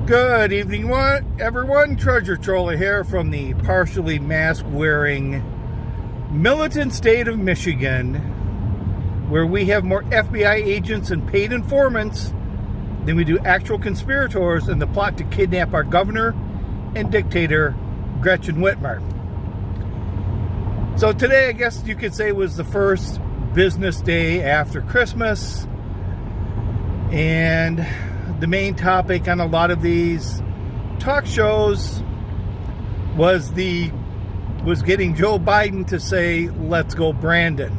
Good evening, everyone. Treasure Troller here from the partially mask-wearing militant state of Michigan, where we have more FBI agents and paid informants than we do actual conspirators in the plot to kidnap our governor and dictator, Gretchen Whitmer. So today, I guess you could say, was the first business day after Christmas, and the main topic on a lot of these talk shows was getting Joe Biden to say, "Let's go, Brandon."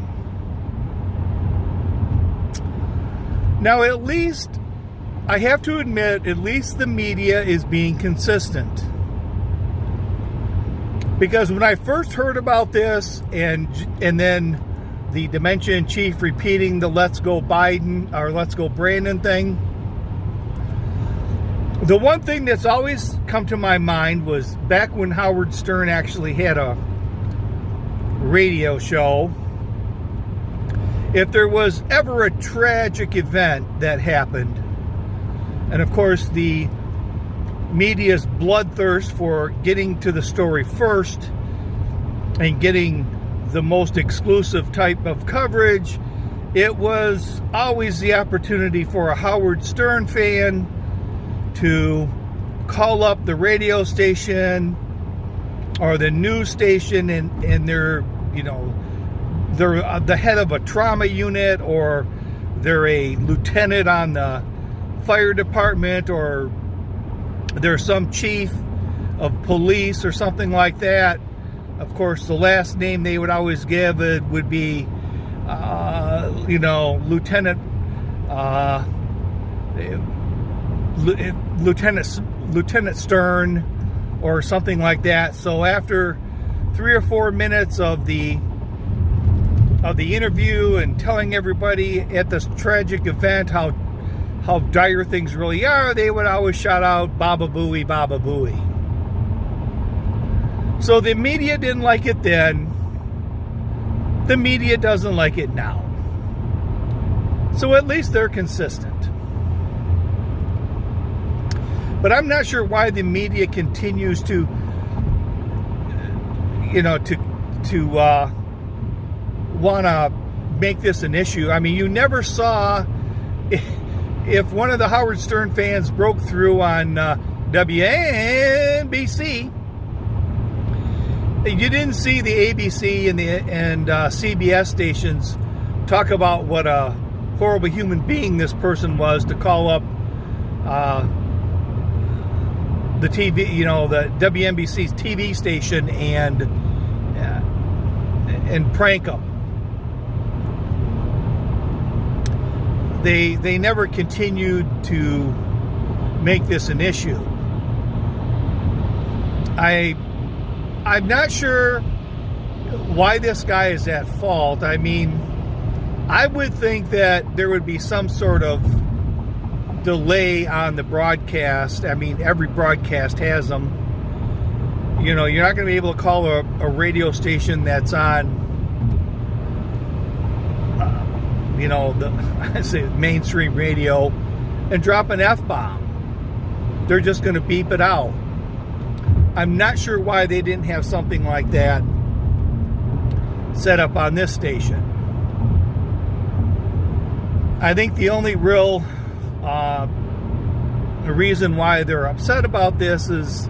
Now, at least, I have to admit, at least the media is being consistent. Because when I first heard about this, and then the Dementia-in-Chief repeating the "Let's go Biden" or "Let's go Brandon" thing, the one thing that's always come to my mind was back when Howard Stern actually had a radio show. If there was ever a tragic event that happened, and of course the media's bloodthirst for getting to the story first and getting the most exclusive type of coverage, it was always the opportunity for a Howard Stern fan to call up the radio station or the news station, and they're the head of a trauma unit, or they're a lieutenant on the fire department, or they're some chief of police or something like that. Of course, the last name they would always give it would be Lieutenant Stern or something like that. So after 3 or 4 minutes of the interview and telling everybody at this tragic event how dire things really are, they would always shout out "Baba Booey, Baba Booey." So the media didn't like it then. The media doesn't like it now. So at least they're consistent. But I'm not sure why the media continues to want to make this an issue. I mean, you never saw, if one of the Howard Stern fans broke through on WNBC, you didn't see the ABC and CBS stations talk about what a horrible human being this person was to call up the TV, the WNBC's TV station and prank them. They never continued to make this an issue. I'm not sure why this guy is at fault. I mean, I would think that there would be some sort of delay on the broadcast. I mean, every broadcast has them. You're not going to be able to call a radio station that's on, I say mainstream radio, and drop an F-bomb. They're just going to beep it out. I'm not sure why they didn't have something like that set up on this station. I think the only real the reason why they're upset about this is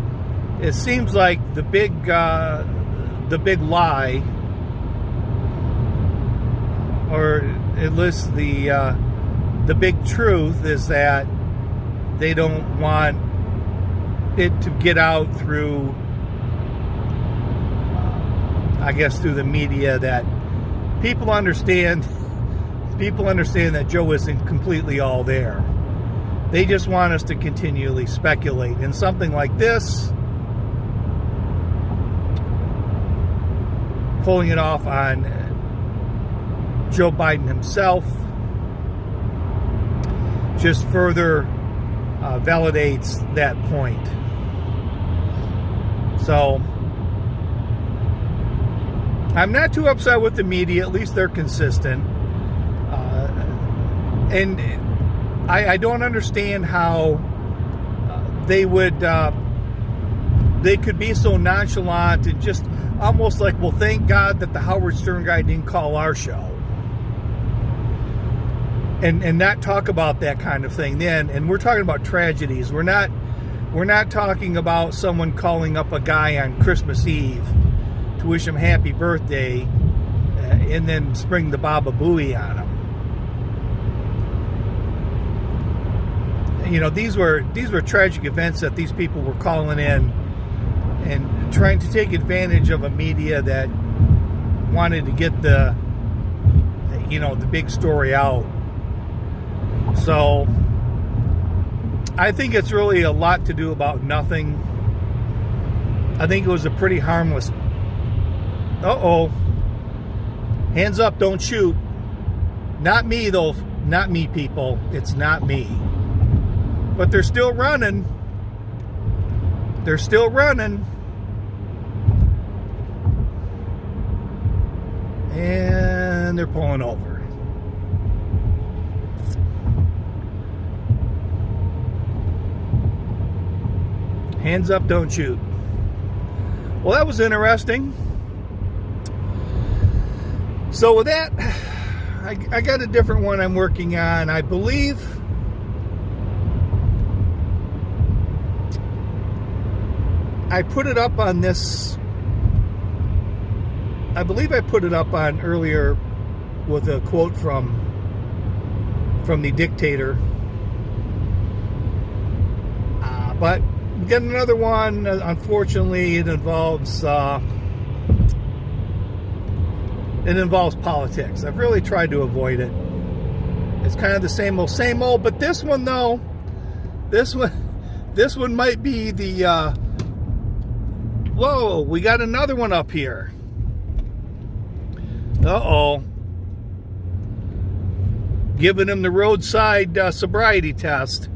it seems like the big lie, or at least the big truth, is that they don't want it to get out through, I guess, through the media, that people understand that Joe isn't completely all there. They just want us to continually speculate. And something like this, pulling it off on Joe Biden himself, just further validates that point. So I'm not too upset with the media. At least they're consistent. And I don't understand how they could be so nonchalant and just almost like, well, thank God that the Howard Stern guy didn't call our show. And not talk about that kind of thing then. And we're talking about tragedies. We're not talking about someone calling up a guy on Christmas Eve to wish him happy birthday and then spring the Baba Booey on him. You know, these were tragic events that these people were calling in and trying to take advantage of a media that wanted to get the big story out. So I think it's really a lot to do about nothing. I think it was a pretty harmless. Hands up, don't shoot. Not me though, not me, people. It's not me. But they're still running. They're still running. And they're pulling over. Hands up, don't shoot. Well, that was interesting. So with that, I got a different one I'm working on. I believe I put it up on this. I believe I put it up on earlier with a quote from the dictator. But get another one. Unfortunately, it involves politics. I've really tried to avoid it. It's kind of the same old. But this one, though, this one might be the. Whoa! We got another one up here. Giving him the roadside sobriety test.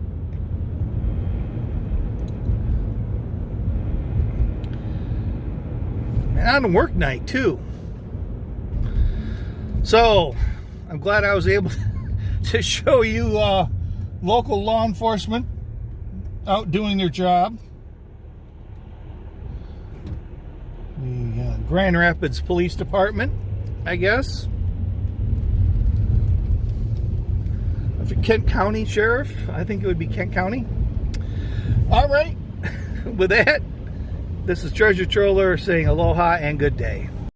On a work night too. So I'm glad I was able to show you local law enforcement out doing their job. The Grand Rapids Police Department, I guess. Kent County Sheriff. I think it would be Kent County. All right. With that, this is Treasure Troller saying aloha and good day.